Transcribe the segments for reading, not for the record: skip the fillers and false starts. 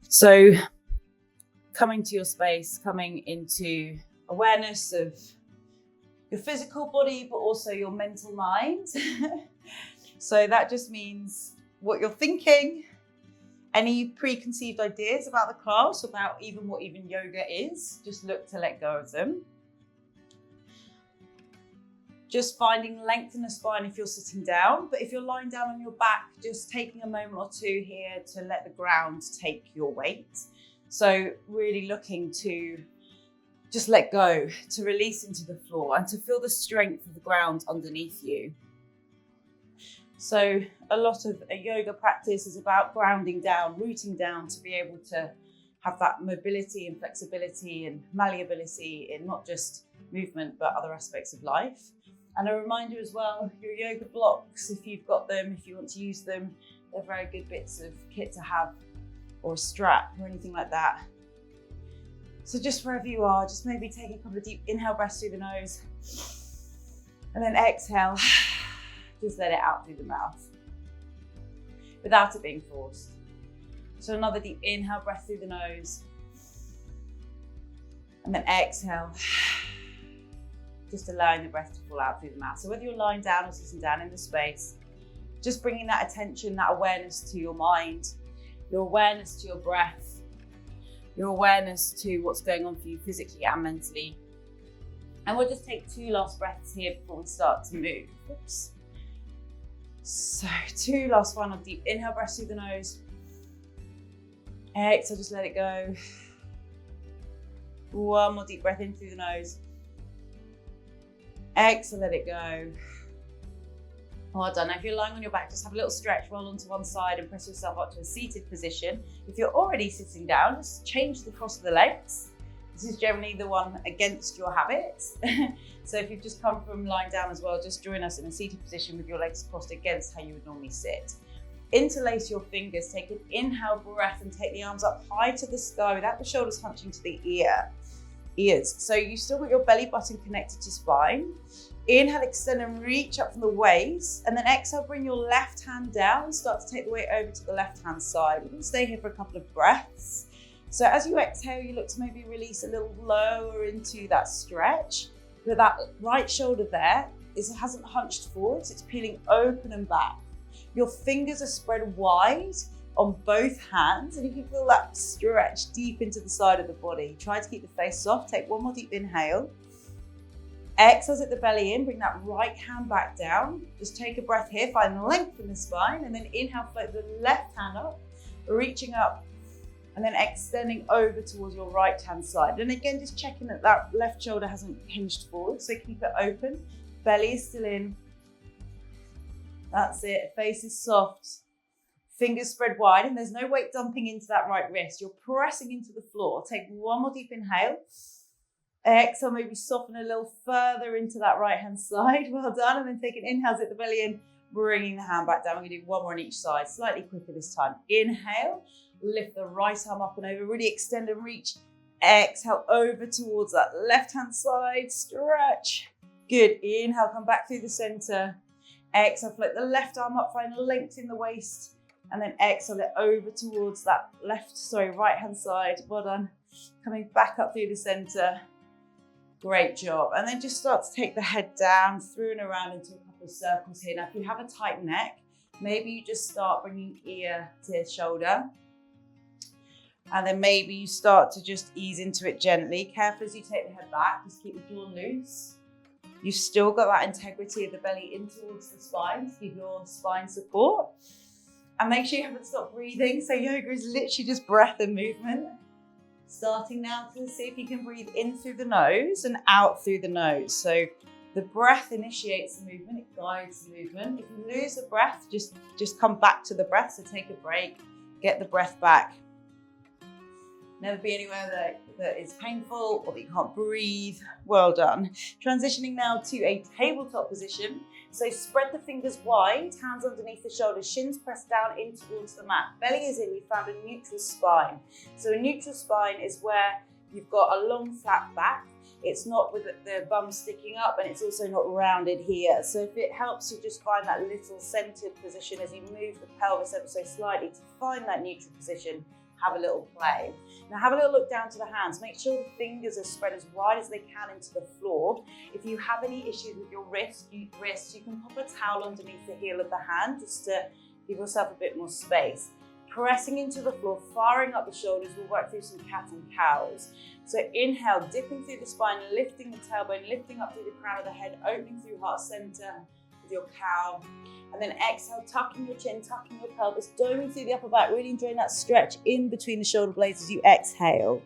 So coming to your space, coming into awareness of your physical body, but also your mental mind. So that just means what you're thinking, any preconceived ideas about the class, about what even yoga is, just look to let go of them. Just finding length in the spine if you're sitting down, but if you're lying down on your back, just taking a moment or two here to let the ground take your weight. So really looking to just let go, to release into the floor and to feel the strength of the ground underneath you. So a lot of a yoga practice is about grounding down, rooting down to be able to have that mobility and flexibility and malleability in not just movement, but other aspects of life. And a reminder as well, your yoga blocks, if you've got them, if you want to use them, they're very good bits of kit to have, or a strap or anything like that. So just wherever you are, just maybe take a couple of deep inhale breaths through the nose and then exhale, just let it out through the mouth without it being forced. So another deep inhale breath through the nose and then exhale, just allowing the breath to fall out through the mouth. So whether you're lying down or sitting down in the space, just bringing that attention, that awareness to your mind, your awareness to your breath, your awareness to what's going on for you physically and mentally. And we'll just take 2 last breaths here before we start to move. Oops. So 2 last final deep inhale breaths through the nose. Exhale, just let it go. 1 more deep breath in through the nose. Exhale, let it go. Well done. Now if you're lying on your back, just have a little stretch, roll onto one side and press yourself up to a seated position. If you're already sitting down, just change the cross of the legs. This is generally the one against your habit. So if you've just come from lying down as well, just join us in a seated position with your legs crossed against how you would normally sit. Interlace your fingers, take an inhale breath and take the arms up high to the sky without the shoulders hunching to the ears. So you still got your belly button connected to spine. Inhale, extend and reach up from the waist, and then exhale, bring your left hand down, start to take the weight over to the left hand side. We're going to stay here for a couple of breaths. So as you exhale, you look to maybe release a little lower into that stretch, but that right shoulder there hasn't hunched forward, so it's peeling open and back. Your fingers are spread wide on both hands, and you can feel that stretch deep into the side of the body. Try to keep the face soft. Take 1 more deep inhale. Exhale, zip the belly in, bring that right hand back down. Just take a breath here, find length in the spine, and then inhale, float the left hand up, reaching up, and then extending over towards your right hand side. And again, just checking that that left shoulder hasn't hinged forward, so keep it open. Belly is still in. That's it, face is soft. Fingers spread wide, and there's no weight dumping into that right wrist. You're pressing into the floor. Take 1 more deep inhale. Exhale, maybe soften a little further into that right hand side. Well done. And then take an inhale, zip the belly in, bringing the hand back down. We're going to do 1 more on each side, slightly quicker this time. Inhale, lift the right arm up and over, really extend and reach. Exhale, over towards that left hand side, stretch. Good. Inhale, come back through the center. Exhale, float the left arm up, find length in the waist. And then exhale it over towards that right hand side. Well done. Coming back up through the center. Great job. And then just start to take the head down, through and around into a couple of circles here. Now, if you have a tight neck, maybe you just start bringing ear to shoulder. And then maybe you start to just ease into it gently. Careful as you take the head back, just keep the jaw loose. You've still got that integrity of the belly in towards the spine to give your spine support. And make sure you haven't stopped breathing. So yoga is literally just breath and movement. Starting now to see if you can breathe in through the nose and out through the nose. So the breath initiates the movement, it guides the movement. If you lose the breath, just come back to the breath. So take a break, get the breath back. Never be anywhere that is painful or that you can't breathe. Well done. Transitioning now to a tabletop position. So spread the fingers wide, hands underneath the shoulders, shins pressed down in towards the mat. Belly is in, you found a neutral spine. So a neutral spine is where you've got a long flat back. It's not with the bum sticking up, and it's also not rounded here. So if it helps you just find that little centered position as you move the pelvis ever so slightly to find that neutral position, have a little play. Now have a little look down to the hands. Make sure the fingers are spread as wide as they can into the floor. If you have any issues with your wrists, you can pop a towel underneath the heel of the hand just to give yourself a bit more space. Pressing into the floor, firing up the shoulders, we'll work through some cat and cows. So inhale, dipping through the spine, lifting the tailbone, lifting up through the crown of the head, opening through heart center with your cow. And then exhale, tucking your chin, tucking your pelvis, doming through the upper back, really enjoying that stretch in between the shoulder blades as you exhale.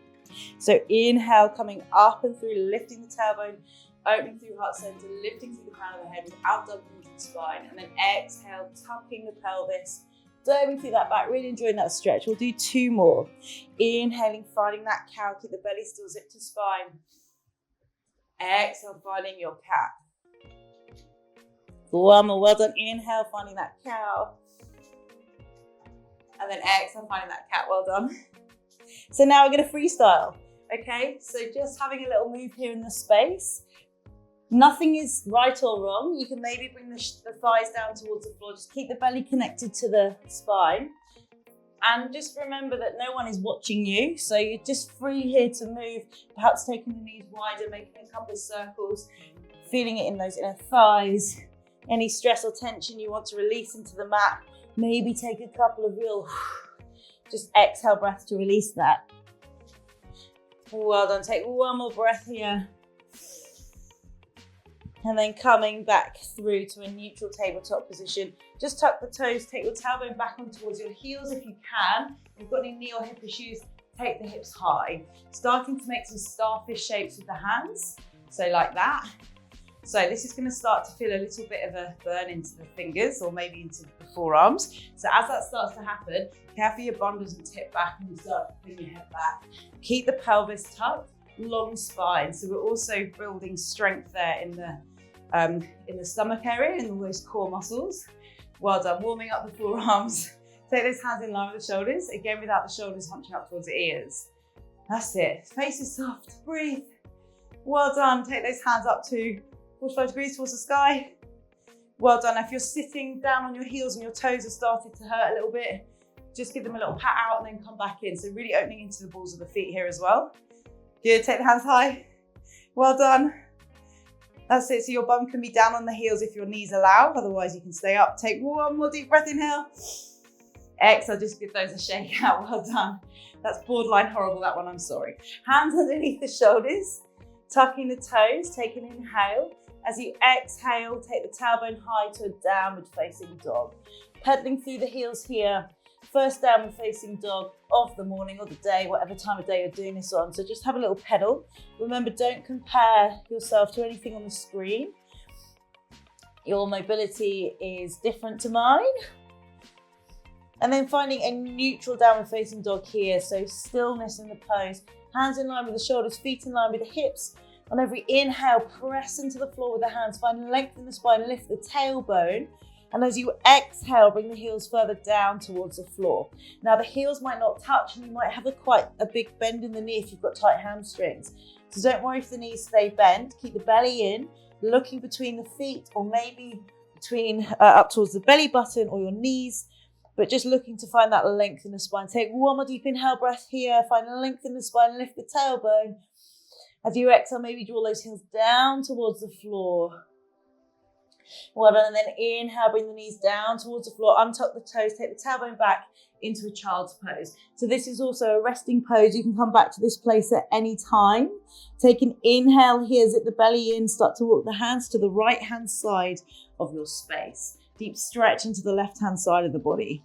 So inhale, coming up and through, lifting the tailbone, opening through heart center, lifting through the crown of the head without dumping into the spine. And then exhale, tucking the pelvis, doming through that back, really enjoying that stretch. We'll do 2 more. Inhaling, finding that cow, keep the belly still, zip to spine. Exhale, finding your cat. 1 more, well done. Inhale, finding that cow. And then exhale, finding that cat, well done. So now we're going to freestyle, okay? So just having a little move here in the space. Nothing is right or wrong. You can maybe bring the thighs down towards the floor. Just keep the belly connected to the spine. And just remember that no one is watching you. So you're just free here to move, perhaps taking the knees wider, making a couple of circles, feeling it in those inner thighs. Any stress or tension you want to release into the mat, maybe take a couple of real, just exhale breaths to release that. Well done, take 1 more breath here. And then coming back through to a neutral tabletop position. Just tuck the toes, take your tailbone back on towards your heels if you can. If you've got any knee or hip issues, take the hips high. Starting to make some starfish shapes with the hands, so like that. So this is going to start to feel a little bit of a burn into the fingers or maybe into the forearms. So as that starts to happen, carefully your bum doesn't tip back and you start putting your head back. Keep the pelvis tucked, long spine. So we're also building strength there in the stomach area, in all those core muscles. Well done, warming up the forearms. Take those hands in line with the shoulders. Again, without the shoulders hunching up towards the ears. That's it. Face is soft, breathe. Well done, take those hands up to 45 degrees towards the sky. Well done. Now, if you're sitting down on your heels and your toes have started to hurt a little bit, just give them a little pat out and then come back in. So really opening into the balls of the feet here as well. Good, take the hands high. Well done. That's it, so your bum can be down on the heels if your knees allow, otherwise you can stay up. Take 1 more deep breath, inhale. Exhale, just give those a shake out, well done. That's borderline horrible, that one, I'm sorry. Hands underneath the shoulders, tucking the toes, take an inhale. As you exhale, take the tailbone high to a downward facing dog. Pedaling through the heels here. First downward facing dog of the morning or the day, whatever time of day you're doing this on. So just have a little pedal. Remember, don't compare yourself to anything on the screen. Your mobility is different to mine. And then finding a neutral downward facing dog here. So stillness in the pose. Hands in line with the shoulders, feet in line with the hips. On every inhale, press into the floor with the hands. Find length in the spine, lift the tailbone. And as you exhale, bring the heels further down towards the floor. Now the heels might not touch and you might have quite a big bend in the knee if you've got tight hamstrings. So don't worry if the knees stay bent. Keep the belly in, looking between the feet or maybe between up towards the belly button or your knees. But just looking to find that length in the spine. Take 1 more deep inhale breath here. Find length in the spine, lift the tailbone. As you exhale, maybe draw those heels down towards the floor. Well done, and then inhale, bring the knees down towards the floor, untuck the toes, take the tailbone back into a child's pose. So this is also a resting pose. You can come back to this place at any time. Take an inhale here, zip the belly in, start to walk the hands to the right hand side of your space. Deep stretch into the left hand side of the body.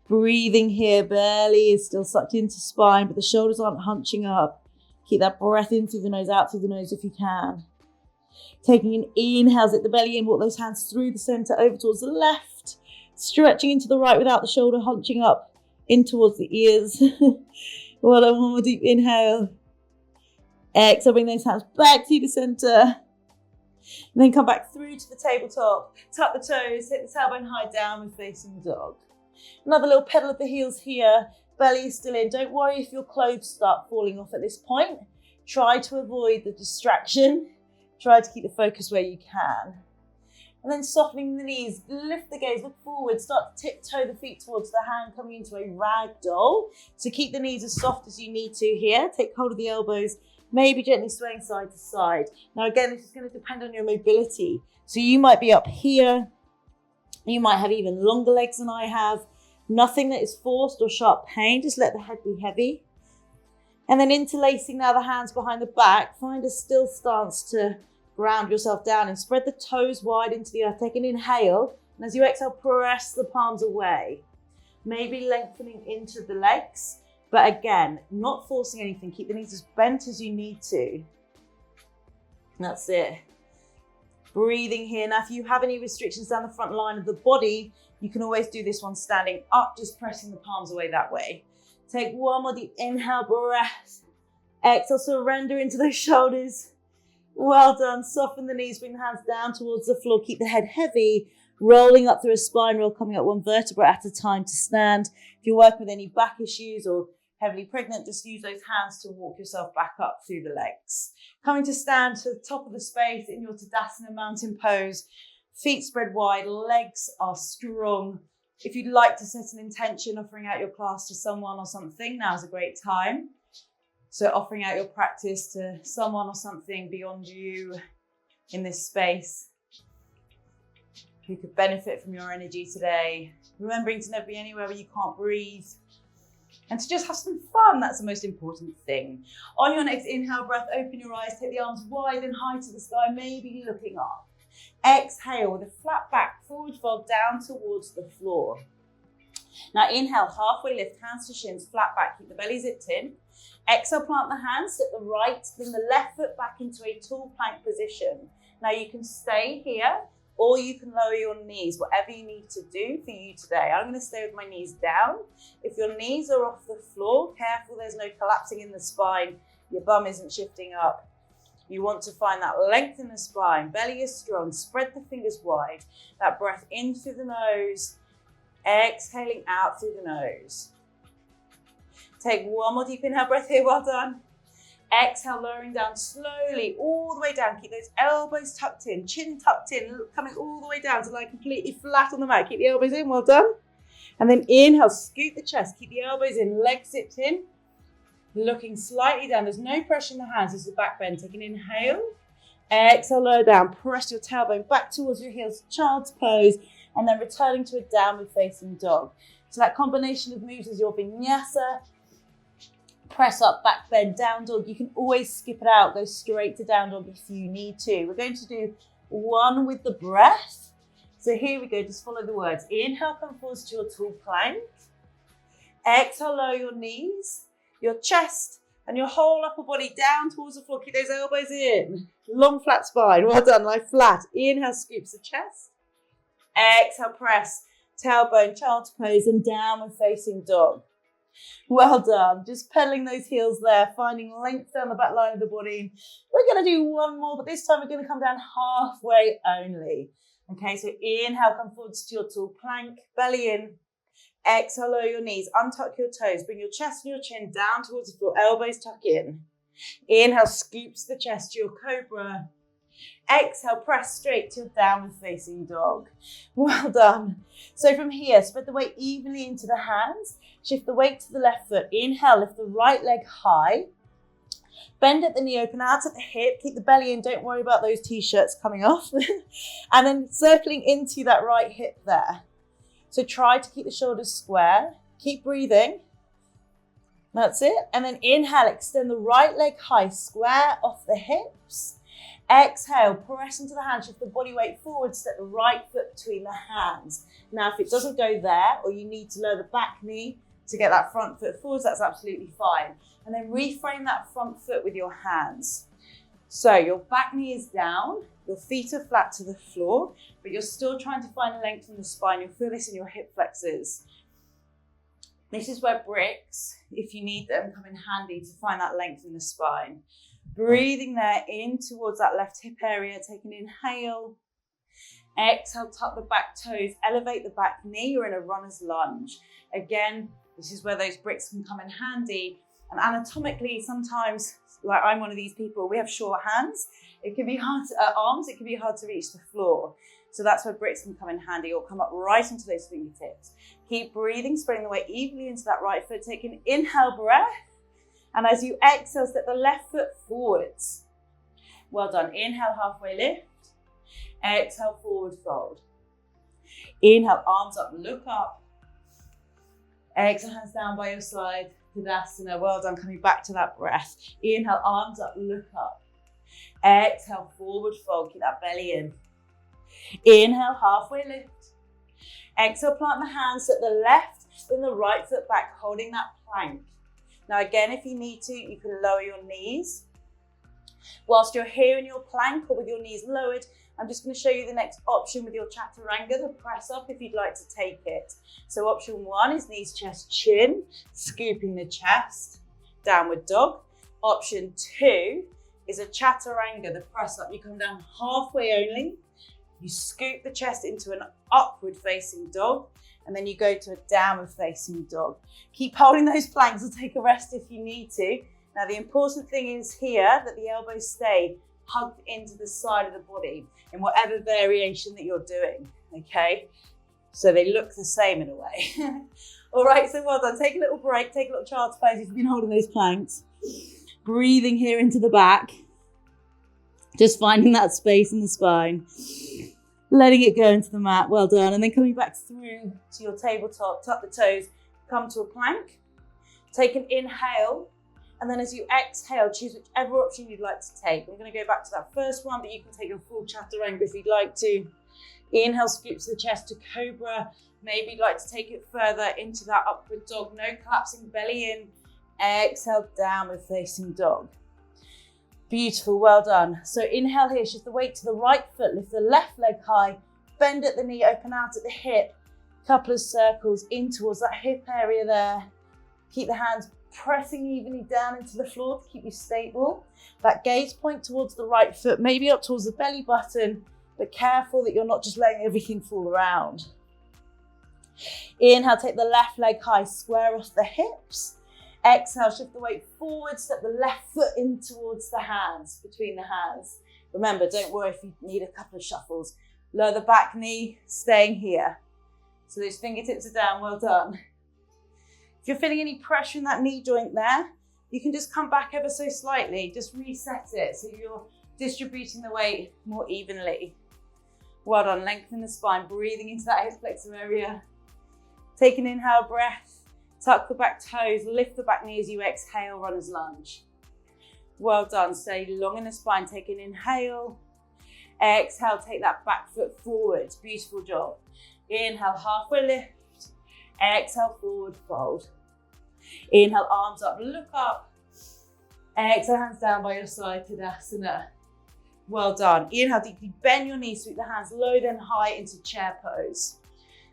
Breathing here, belly is still sucked into spine, but the shoulders aren't hunching up. Keep that breath in through the nose, out through the nose if you can. Taking an inhale, zip the belly in, walk those hands through the center, over towards the left. Stretching into the right without the shoulder hunching up, in towards the ears. Well done, 1 more deep inhale. Exhale, bring those hands back to the center. And then come back through to the tabletop. Tuck the toes, hit the tailbone high, downward facing dog. Another little pedal of the heels here. Belly is still in. Don't worry if your clothes start falling off at this point. Try to avoid the distraction. Try to keep the focus where you can. And then softening the knees, lift the gaze, look forward, start to tiptoe the feet towards the hand, coming into a ragdoll. So keep the knees as soft as you need to here. Take hold of the elbows, maybe gently swaying side to side. Now again, this is going to depend on your mobility. So you might be up here. You might have even longer legs than I have. Nothing that is forced or sharp pain. Just let the head be heavy. And then interlacing now the hands behind the back. Find a still stance to ground yourself down and spread the toes wide into the earth. Take an inhale. And as you exhale, press the palms away. Maybe lengthening into the legs. But again, not forcing anything. Keep the knees as bent as you need to. That's it. Breathing here. Now, if you have any restrictions down the front line of the body, you can always do this one standing up, just pressing the palms away that way. Take one more deep inhale, breath. Exhale, surrender into those shoulders. Well done. Soften the knees, bring the hands down towards the floor. Keep the head heavy, rolling up through a spine roll, coming up one vertebra at a time to stand. If you're working with any back issues or heavily pregnant, just use those hands to walk yourself back up through the legs. Coming to stand to the top of the space in your Tadasana mountain pose. Feet spread wide, legs are strong. If you'd like to set an intention, offering out your class to someone or something, now's a great time. So offering out your practice to someone or something beyond you in this space who could benefit from your energy today. Remembering to never be anywhere where you can't breathe. And to just have some fun, that's the most important thing. On your next inhale breath, open your eyes, take the arms wide and high to the sky, maybe looking up. Exhale with a flat back, forward fold down towards the floor. Now inhale, halfway lift, hands to shins, flat back, keep the belly zipped in. Exhale, plant the hands, step the right, then the left foot back into a tall plank position. Now you can stay here, or you can lower your knees, whatever you need to do for you today. I'm going to stay with my knees down. If your knees are off the floor, careful there's no collapsing in the spine. Your bum isn't shifting up. You want to find that length in the spine. Belly is strong. Spread the fingers wide. That breath in through the nose. Exhaling out through the nose. Take one more deep inhale breath here. Well done. Exhale, lowering down slowly, all the way down. Keep those elbows tucked in, chin tucked in, coming all the way down to lie completely flat on the mat. Keep the elbows in, well done. And then inhale, scoot the chest, keep the elbows in, legs zipped in. Looking slightly down, there's no pressure in the hands, this is the back bend. Take an inhale, exhale, lower down, press your tailbone back towards your heels, child's pose, and then returning to a downward facing dog. So that combination of moves is your vinyasa. Press up, back bend, down dog. You can always skip it out, go straight to down dog if you need to. We're going to do one with the breath. So here we go, just follow the words. Inhale, come forwards to your tall plank. Exhale, lower your knees, your chest, and your whole upper body down towards the floor. Keep those elbows in. Long, flat spine. Well done, lie flat. Inhale, scoops the chest. Exhale, press, tailbone, child's pose, and downward facing dog. Well done. Just pedaling those heels there, finding length down the back line of the body. We're going to do one more, but this time we're going to come down halfway only. Okay, so inhale, come forwards to your tall plank, belly in. Exhale, lower your knees, untuck your toes, bring your chest and your chin down towards the floor, elbows tuck in. Inhale, scoops the chest to your cobra. Exhale, press straight to your downward facing dog. Well done. So from here, spread the weight evenly into the hands. Shift the weight to the left foot. Inhale, lift the right leg high. Bend at the knee, open out at the hip. Keep the belly in. Don't worry about those t-shirts coming off. And then circling into that right hip there. So try to keep the shoulders square. Keep breathing. That's it. And then inhale, extend the right leg high, square off the hips. Exhale, press into the hands, shift the body weight forward, step the right foot between the hands. Now, if it doesn't go there, or you need to lower the back knee to get that front foot forwards, that's absolutely fine. And then reframe that front foot with your hands. So your back knee is down, your feet are flat to the floor, but you're still trying to find length in the spine. You'll feel this in your hip flexors. This is where bricks, if you need them, come in handy to find that length in the spine. Breathing there in towards that left hip area. Take an inhale. Exhale, tuck the back toes, elevate the back knee. You're in a runner's lunge. Again, this is where those bricks can come in handy. And anatomically, sometimes, like I'm one of these people, we have short hands. It can be hard to, arms, it can be hard to reach the floor. So that's where bricks can come in handy, or come up right into those fingertips. Keep breathing, spreading the weight evenly into that right foot. Take an inhale breath. And as you exhale, step the left foot forwards. Well done. Inhale, halfway lift. Exhale, forward fold. Inhale, arms up, look up. Exhale, hands down by your side. Tadasana. Well done. Coming back to that breath. Inhale, arms up, look up. Exhale, forward fold. Keep that belly in. Inhale, halfway lift. Exhale, plant the hands at the left, then the right foot back, holding that plank. Now again, if you need to, you can lower your knees. Whilst you're here in your plank or with your knees lowered, I'm just going to show you the next option with your chaturanga, the press up, if you'd like to take it. So option 1 is knees, chest, chin, scooping the chest, downward dog. Option 2 is a chaturanga, the press up. You come down halfway only. You scoop the chest into an upward facing dog, and then you go to a downward facing dog. Keep holding those planks or take a rest if you need to. Now the important thing is here that the elbows stay hugged into the side of the body in whatever variation that you're doing, okay? So they look the same in a way. All right, so well done. Take a little break, take a little child's pose if you've been holding those planks. Breathing here into the back. Just finding that space in the spine. Letting it go into the mat, well done. And then coming back through to your tabletop, tuck the toes, come to a plank. Take an inhale, and then as you exhale, choose whichever option you'd like to take. I'm going to go back to that first one, but you can take a full chaturanga if you'd like to. Inhale, scoops the chest to cobra. Maybe you'd like to take it further into that upward dog. No collapsing belly in. Exhale, downward facing dog. Beautiful, well done. So inhale here, shift the weight to the right foot, lift the left leg high, bend at the knee, open out at the hip, couple of circles in towards that hip area there. Keep the hands pressing evenly down into the floor to keep you stable. That gaze point towards the right foot, maybe up towards the belly button, but careful that you're not just letting everything fall around. Inhale, take the left leg high, square off the hips. Exhale, shift the weight forward, step the left foot in towards the hands, between the hands. Remember, don't worry if you need a couple of shuffles. Lower the back knee, staying here. So those fingertips are down, well done. If you're feeling any pressure in that knee joint there, you can just come back ever so slightly, just reset it so you're distributing the weight more evenly. Well done, lengthen the spine, breathing into that hip flexor area. Take an inhale breath. Tuck the back toes, lift the back knee as you exhale, runner's lunge. Well done, stay long in the spine, take an inhale. Exhale, take that back foot forward, beautiful job. Inhale, halfway lift. Exhale, forward fold. Inhale, arms up, look up. Exhale, hands down by your side, Tadasana. Well done. Inhale, deeply bend your knees, sweep the hands low then high into chair pose.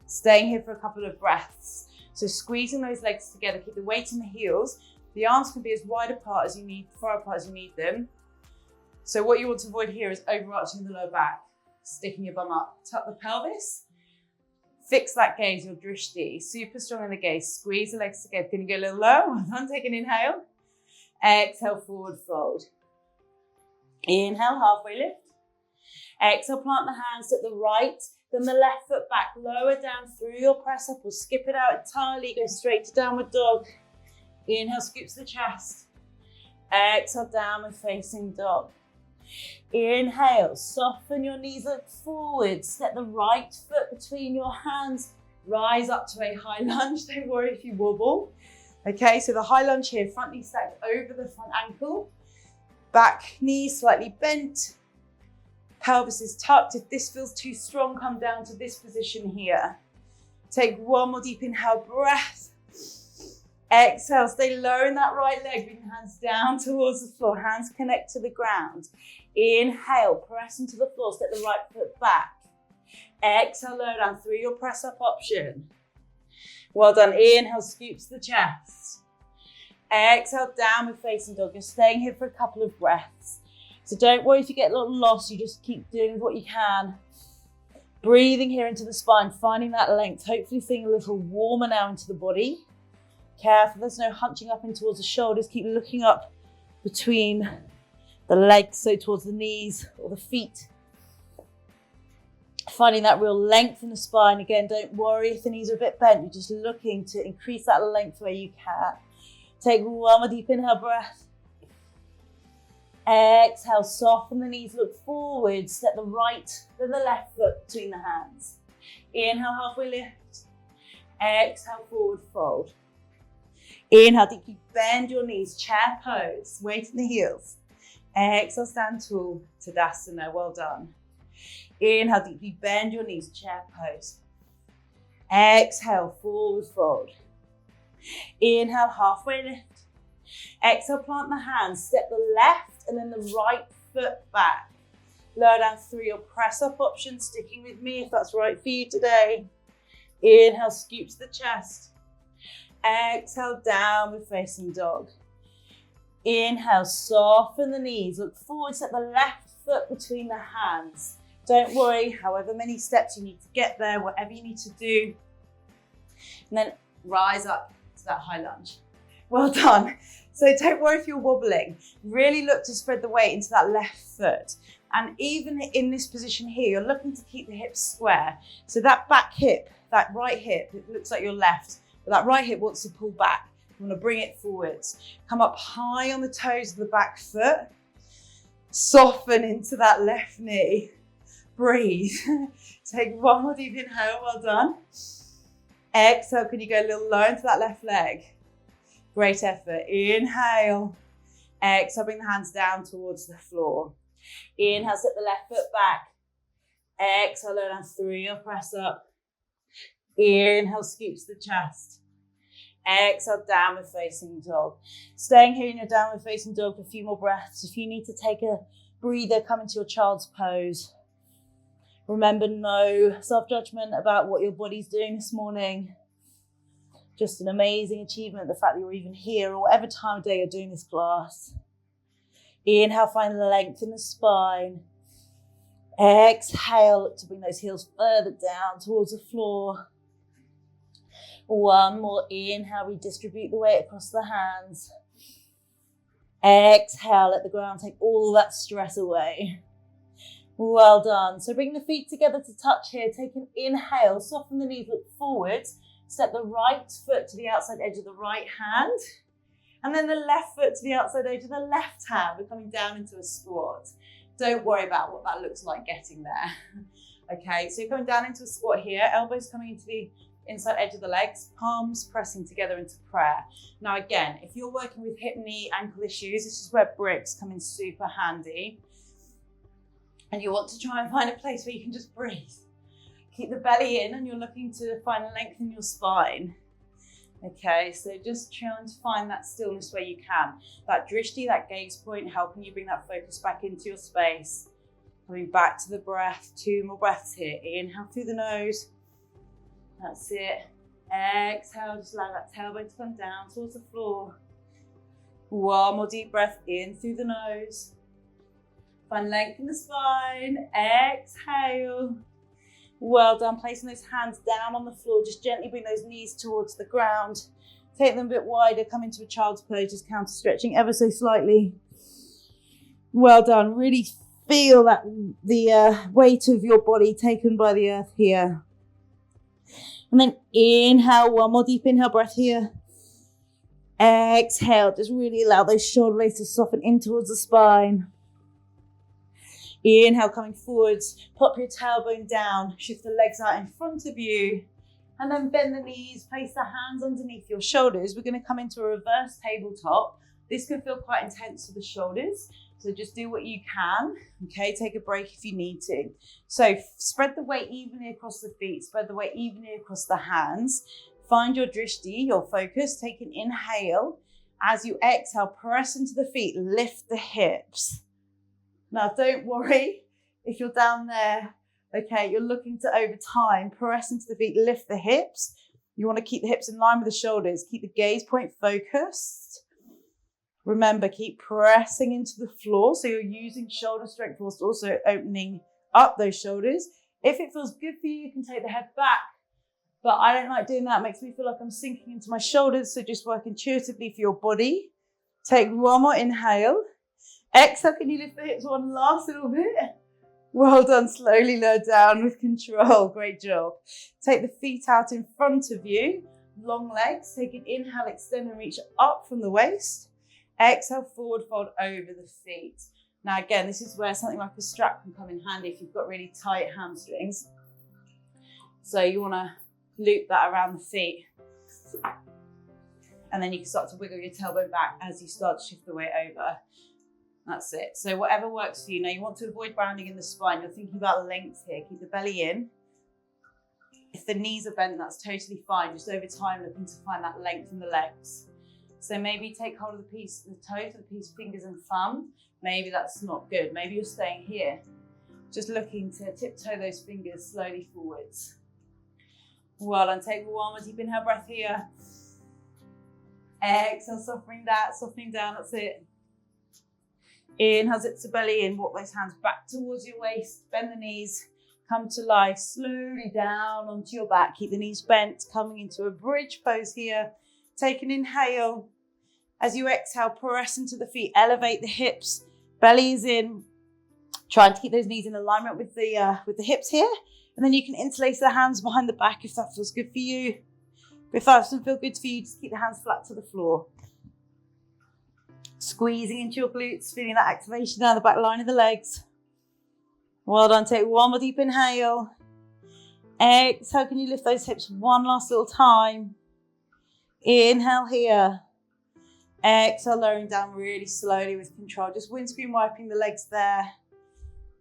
Staying here for a couple of breaths. So squeezing those legs together, keep the weight in the heels. The arms can be as wide apart as you need, far apart as you need them. So what you want to avoid here is overarching the lower back, sticking your bum up. Tuck the pelvis, fix that gaze, your drishti. Super strong in the gaze, squeeze the legs together. Can you go a little low? Well done, take an inhale. Exhale, forward fold. Inhale, halfway lift. Exhale, plant the hands at the right. Then the left foot back, lower down through your press up or skip it out entirely, go straight to downward dog. Inhale, scoops the chest. Exhale, downward facing dog. Inhale, soften your knees, look forward, step the right foot between your hands, rise up to a high lunge, don't worry if you wobble. Okay, so the high lunge here, front knee stacked over the front ankle, back knee slightly bent, pelvis is tucked. If this feels too strong, come down to this position here. Take one more deep inhale, breath. Exhale, stay low in that right leg, bring hands down towards the floor, hands connect to the ground. Inhale, press into the floor, step the right foot back. Exhale, low down through your press up option. Well done, inhale, scoops the chest. Exhale, downward facing dog. You're staying here for a couple of breaths. So don't worry if you get a little lost, you just keep doing what you can. Breathing here into the spine, finding that length, hopefully feeling a little warmer now into the body. Careful, there's no hunching up in towards the shoulders. Keep looking up between the legs, so towards the knees or the feet. Finding that real length in the spine. Again, don't worry if the knees are a bit bent. You're just looking to increase that length where you can. Take one more deep inhale breath. Exhale, soften the knees, look forward, step the right then the left foot between the hands. Inhale, halfway lift. Exhale, forward fold. Inhale, deeply bend your knees, chair pose, weight in the heels. Exhale, stand tall, Tadasana, well done. Inhale, deeply bend your knees, chair pose. Exhale, forward fold. Inhale, halfway lift. Exhale, plant the hands, step the left and then the right foot back. Lower down through your press up option, sticking with me if that's right for you today. Inhale, scoop to the chest. Exhale, downward facing dog. Inhale, soften the knees, look forward, step the left foot between the hands. Don't worry, however many steps you need to get there, whatever you need to do. And then rise up to that high lunge. Well done. So don't worry if you're wobbling. Really look to spread the weight into that left foot. And even in this position here, you're looking to keep the hips square. So that back hip, that right hip, it looks like your left, but that right hip wants to pull back. You want to bring it forwards. Come up high on the toes of the back foot. Soften into that left knee. Breathe. Take one more deep inhale, well done. Exhale, can you go a little lower into that left leg? Great effort. Inhale. Exhale, bring the hands down towards the floor. Inhale, step the left foot back. Exhale, lower down through your press up. Inhale, scoops the chest. Exhale, downward facing dog. Staying here in your downward facing dog for a few more breaths. If you need to take a breather, come into your child's pose. Remember, no self-judgment about what your body's doing this morning. Just an amazing achievement, the fact that you're even here or whatever time of day you're doing this class. Inhale, find the length in the spine. Exhale, look to bring those heels further down towards the floor. One more inhale, redistribute the weight across the hands. Exhale, let the ground take all that stress away. Well done. So bring the feet together to touch here. Take an inhale, soften the knees, look forwards. Step the right foot to the outside edge of the right hand. And then the left foot to the outside edge of the left hand. We're coming down into a squat. Don't worry about what that looks like getting there. Okay, so you're coming down into a squat here. Elbows coming into the inside edge of the legs. Palms pressing together into prayer. Now again, if you're working with hip, knee, ankle issues, this is where bricks come in super handy. And you want to try and find a place where you can just breathe. Keep the belly in and you're looking to find a length in your spine. Okay, so just trying to find that stillness where you can. That drishti, that gaze point, helping you bring that focus back into your space. Coming back to the breath, 2 more breaths here. Inhale through the nose. That's it. Exhale, just allow that tailbone to come down towards the floor. One more deep breath in through the nose. Find length in the spine. Exhale. Well done. Placing those hands down on the floor. Just gently bring those knees towards the ground. Take them a bit wider. Come into a child's pose. Just counter stretching ever so slightly. Well done. Really feel that the weight of your body taken by the earth here. And then inhale. One more deep inhale breath here. Exhale. Just really allow those shoulder blades to soften in towards the spine. Inhale, coming forwards, pop your tailbone down, shift the legs out in front of you, and then bend the knees, place the hands underneath your shoulders. We're going to come into a reverse tabletop. This can feel quite intense for the shoulders, so just do what you can, okay? Take a break if you need to. So spread the weight evenly across the feet, spread the weight evenly across the hands. Find your drishti, your focus, take an inhale. As you exhale, press into the feet, lift the hips. Now, don't worry if you're down there, okay, you're looking to, over time, press into the feet, lift the hips. You want to keep the hips in line with the shoulders. Keep the gaze point focused. Remember, keep pressing into the floor. So you're using shoulder strength whilst also opening up those shoulders. If it feels good for you, you can take the head back. But I don't like doing that. It makes me feel like I'm sinking into my shoulders. So just work intuitively for your body. Take one more inhale. Exhale, can you lift the hips one last little bit? Well done. Slowly lower down with control. Great job. Take the feet out in front of you. Long legs. Take an inhale, extend and reach up from the waist. Exhale, forward fold over the feet. Now again, this is where something like a strap can come in handy if you've got really tight hamstrings. So you want to loop that around the feet. And then you can start to wiggle your tailbone back as you start to shift the weight over. That's it. So whatever works for you. Now you want to avoid rounding in the spine. You're thinking about length here. Keep the belly in. If the knees are bent, that's totally fine. Just over time, looking to find that length in the legs. So maybe take hold of the toes, the piece, fingers and thumb. Maybe that's not good. Maybe you're staying here. Just looking to tiptoe those fingers slowly forwards. Well done. Take one more deep inhale breath here. Exhale, softening down. That's it. Inhale, zip the belly in. Walk those hands back towards your waist. Bend the knees. Come to life. Slowly down onto your back. Keep the knees bent. Coming into a bridge pose here. Take an inhale. As you exhale, press into the feet. Elevate the hips. Belly is in. Trying to keep those knees in alignment with the hips here. And then you can interlace the hands behind the back if that feels good for you. If that doesn't feel good for you, just keep the hands flat to the floor. Squeezing into your glutes, feeling that activation down the back line of the legs. Well done. Take one more deep inhale. Exhale, can you lift those hips one last little time? Inhale here. Exhale, lowering down really slowly with control. Just windscreen wiping the legs there.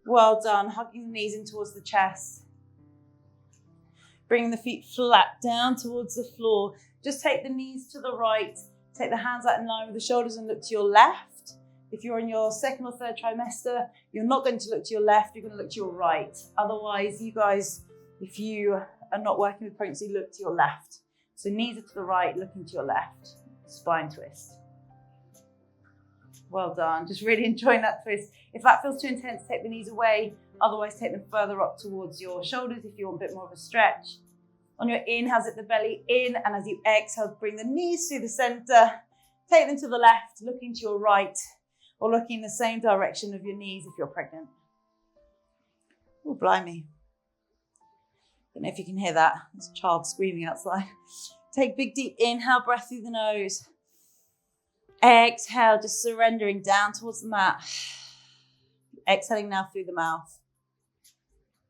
Well done. Hugging the knees in towards the chest. Bringing the feet flat down towards the floor. Just take the knees to the right. Take the hands out in line with the shoulders and look to your left. If you're in your second or third trimester, you're not going to look to your left, you're going to look to your right. Otherwise, you guys, if you are not working with pregnancy, look to your left. So knees are to the right, looking to your left. Spine twist. Well done. Just really enjoying that twist. If that feels too intense, take the knees away. Otherwise, take them further up towards your shoulders if you want a bit more of a stretch. On your inhale, zip the belly in, and as you exhale, bring the knees through the center. Take them to the left, looking to your right, or looking in the same direction of your knees if you're pregnant. Oh, blimey. Don't know if you can hear that. There's a child screaming outside. Take big, deep inhale, breath through the nose. Exhale, just surrendering down towards the mat. Exhaling now through the mouth.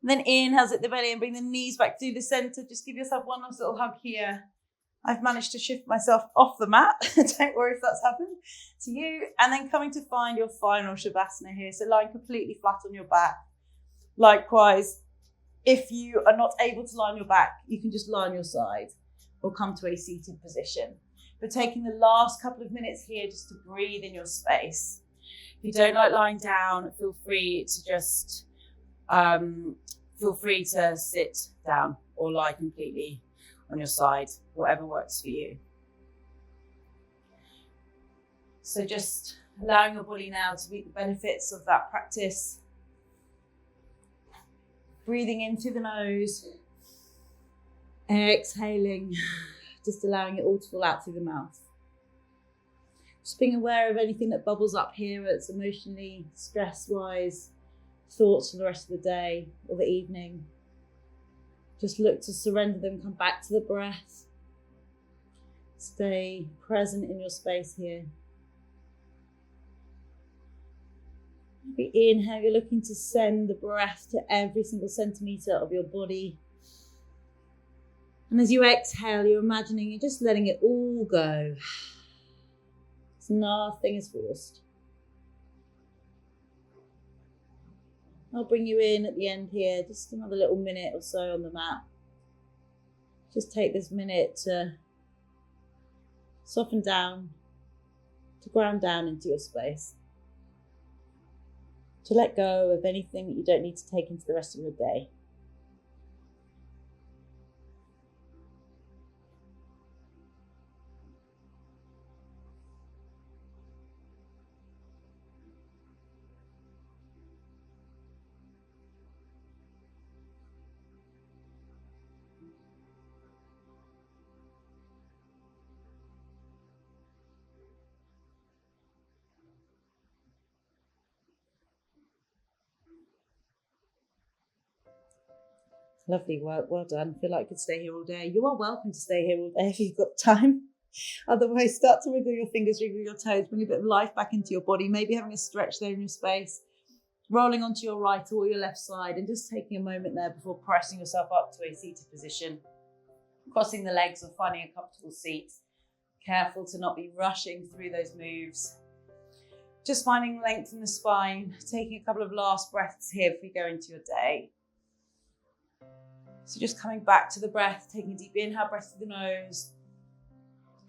And then inhale, zip the belly and bring the knees back through the center. Just give yourself one last little hug here. I've managed to shift myself off the mat. Don't worry if that's happened to you. And then coming to find your final Shavasana here. So lying completely flat on your back. Likewise, if you are not able to lie on your back, you can just lie on your side or come to a seated position. But taking the last couple of minutes here just to breathe in your space. If you don't like lying down, feel free to just sit down or lie completely on your side, whatever works for you. So just allowing your body now to reap the benefits of that practice. Breathing in through the nose, exhaling, just allowing it all to fall out through the mouth. Just being aware of anything that bubbles up here that's emotionally, stress-wise, thoughts for the rest of the day or the evening. Just look to surrender them, come back to the breath. Stay present in your space here. Maybe inhale, you're looking to send the breath to every single centimetre of your body. And as you exhale, you're imagining you're just letting it all go. So nothing is forced. I'll bring you in at the end here, just another little minute or so on the mat. Just take this minute to soften down, to ground down into your space. To let go of anything that you don't need to take into the rest of your day. Lovely work, well done. Feel like you could stay here all day. You are welcome to stay here all day if you've got time. Otherwise, start to wiggle your fingers, wiggle your toes, bring a bit of life back into your body, maybe having a stretch there in your space, rolling onto your right or your left side, and just taking a moment there before pressing yourself up to a seated position. Crossing the legs or finding a comfortable seat. Careful to not be rushing through those moves. Just finding length in the spine, taking a couple of last breaths here if we go into your day. So just coming back to the breath, taking a deep inhale, breath through the nose.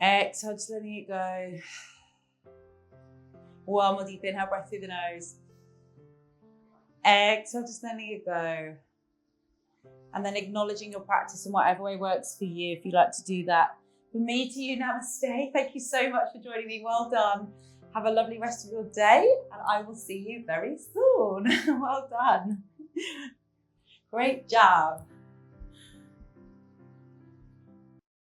Exhale, just letting it go. One more deep inhale, breath through the nose. Exhale, just letting it go. And then acknowledging your practice in whatever way works for you, if you like to do that. From me to you, namaste. Thank you so much for joining me. Well done. Have a lovely rest of your day, and I will see you very soon. Well done. Great job.